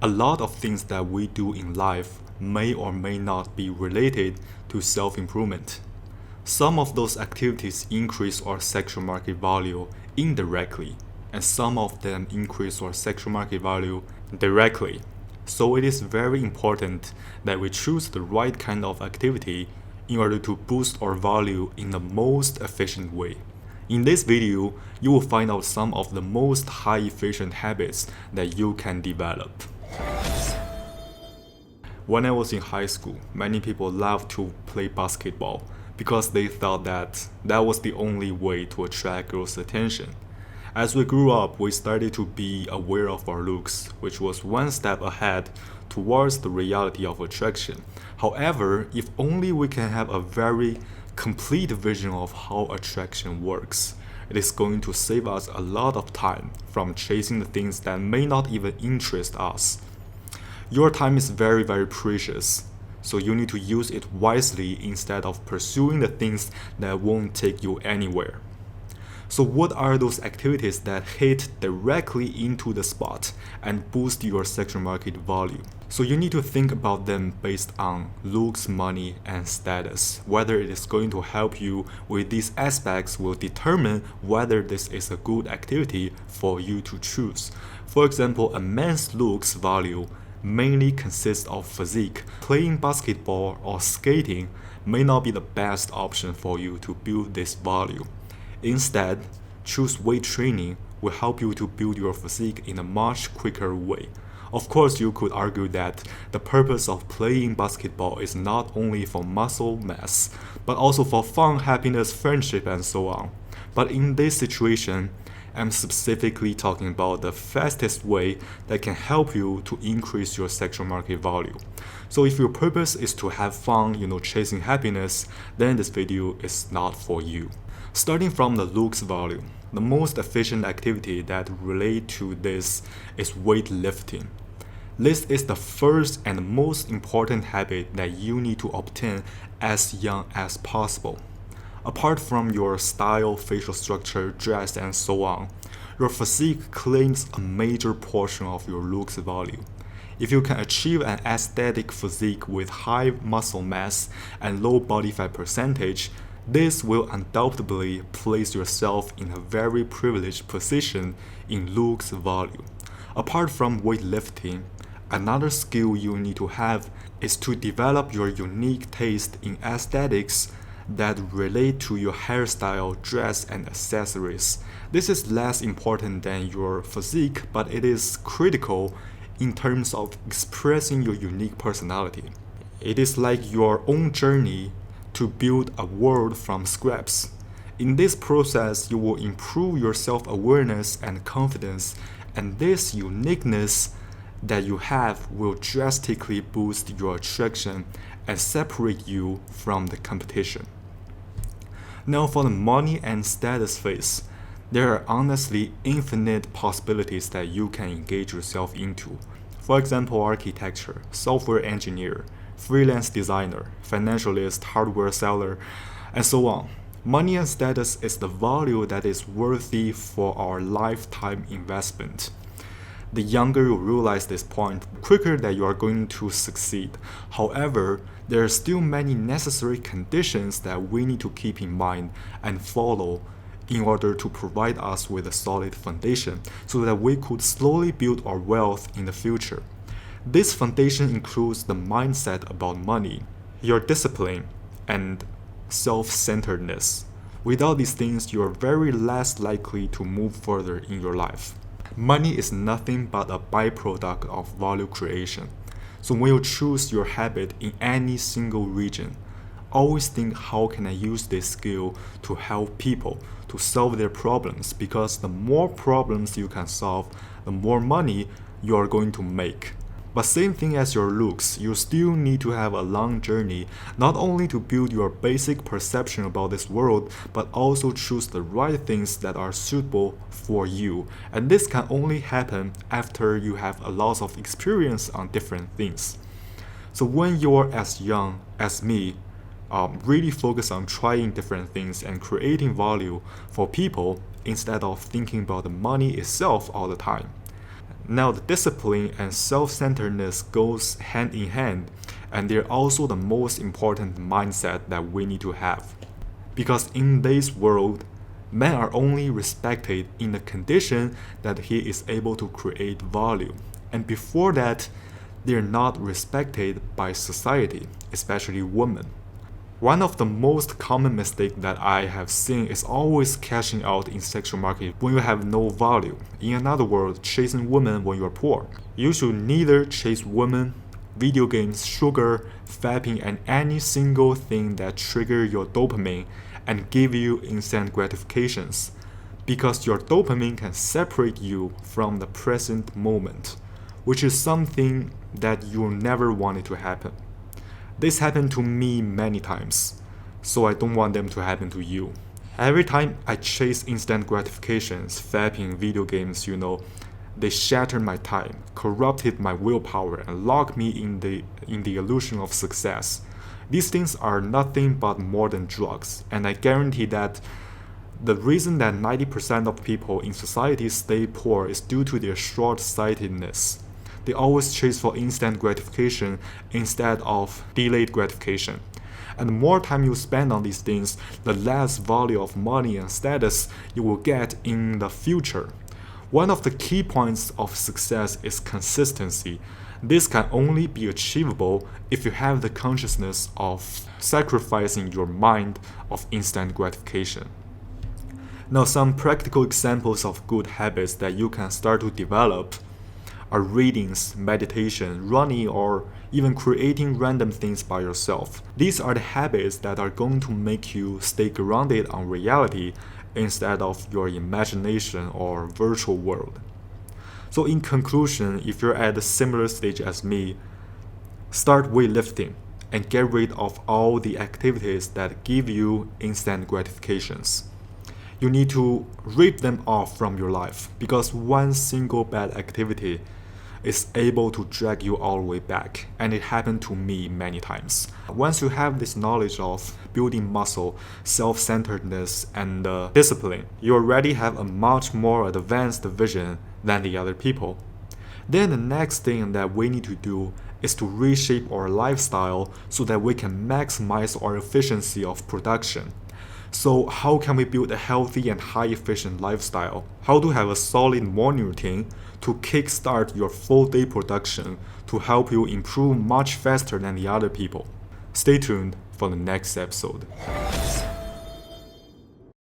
A lot of things that we do in life may or may not be related to self-improvement. Some of those activities increase our sexual market value indirectly, and some of them increase our sexual market value directly. So it is very important that we choose the right kind of activity in order to boost our value in the most efficient way. In this video, you will find out some of the most high efficient habits that you can develop. When I was in high school, many people loved to play basketball because they thought that that was the only way to attract girls' attention. As we grew up, we started to be aware of our looks, which was one step ahead towards the reality of attraction. However, if only we can have a very complete vision of how attraction works, it is going to save us a lot of time from chasing the things that may not even interest us. Your time is very, very precious, so you need to use it wisely instead of pursuing the things that won't take you anywhere. So what are those activities that hit directly into the spot and boost your sexual market value? So you need to think about them based on looks, money, and status. Whether it is going to help you with these aspects will determine whether this is a good activity for you to choose. For example, a man's looks value mainly consists of physique. Playing basketball or skating may not be the best option for you to build this value. Instead, choose weight training will help you to build your physique in a much quicker way. Of course, you could argue that the purpose of playing basketball is not only for muscle mass, but also for fun, happiness, friendship, and so on. But in this situation, I'm specifically talking about the fastest way that can help you to increase your sexual market value. So if your purpose is to have fun, chasing happiness, then this video is not for you. Starting from the looks value, the most efficient activity that relate to this is weightlifting. This is the first and most important habit that you need to obtain as young as possible. Apart from your style, facial structure, dress, and so on, your physique claims a major portion of your looks value. If you can achieve an aesthetic physique with high muscle mass and low body fat percentage, this will undoubtedly place yourself in a very privileged position in looks value. Apart from weightlifting, another skill you need to have is to develop your unique taste in aesthetics that relate to your hairstyle, dress, and accessories. This is less important than your physique, but it is critical in terms of expressing your unique personality. It is like your own journey to build a world from scraps. In this process, you will improve your self-awareness and confidence, and this uniqueness that you have will drastically boost your attraction and separate you from the competition. Now for the money and status phase, there are honestly infinite possibilities that you can engage yourself into. For example, architecture, software engineer, freelance designer, financialist, hardware seller, and so on. Money and status is the value that is worthy for our lifetime investment. The younger you realize this point, the quicker that you are going to succeed. However, there are still many necessary conditions that we need to keep in mind and follow in order to provide us with a solid foundation so that we could slowly build our wealth in the future. This foundation includes the mindset about money, your discipline, and self-centeredness. Without these things, you are very less likely to move further in your life. Money is nothing but a byproduct of value creation. So when you choose your habit in any single region, always think, how can I use this skill to help people to solve their problems? Because the more problems you can solve, the more money you are going to make. But same thing as your looks, you still need to have a long journey, not only to build your basic perception about this world, but also choose the right things that are suitable for you. And this can only happen after you have a lot of experience on different things. So when you're as young as me, really focus on trying different things and creating value for people instead of thinking about the money itself all the time. Now, the discipline and self-centeredness goes hand in hand, and they're also the most important mindset that we need to have. Because in this world, men are only respected in the condition that he is able to create value. And before that, they're not respected by society, especially women. One of the most common mistakes that I have seen is always cashing out in sexual market when you have no value. In other words, chasing women when you are poor. You should neither chase women, video games, sugar, vaping, and any single thing that trigger your dopamine and give you instant gratifications, because your dopamine can separate you from the present moment, which is something that you never wanted to happen. This happened to me many times, so I don't want them to happen to you. Every time I chase instant gratifications, vaping, video games, they shattered my time, corrupted my willpower, and locked me in the illusion of success. These things are nothing but more than drugs, and I guarantee that the reason that 90% of people in society stay poor is due to their short-sightedness. They always chase for instant gratification instead of delayed gratification. And the more time you spend on these things, the less value of money and status you will get in the future. One of the key points of success is consistency. This can only be achievable if you have the consciousness of sacrificing your mind of instant gratification. Now, some practical examples of good habits that you can start to develop are readings, meditation, running, or even creating random things by yourself. These are the habits that are going to make you stay grounded on reality instead of your imagination or virtual world. So in conclusion, if you're at a similar stage as me, start weightlifting and get rid of all the activities that give you instant gratifications. You need to rip them off from your life, because one single bad activity is able to drag you all the way back, and it happened to me many times. Once you have this knowledge of building muscle, self-centeredness, and discipline, you already have a much more advanced vision than the other people. Then the next thing that we need to do is to reshape our lifestyle so that we can maximize our efficiency of production. So how can we build a healthy and high efficient lifestyle? How to have a solid morning routine to kickstart your full day production to help you improve much faster than the other people. Stay tuned for the next episode.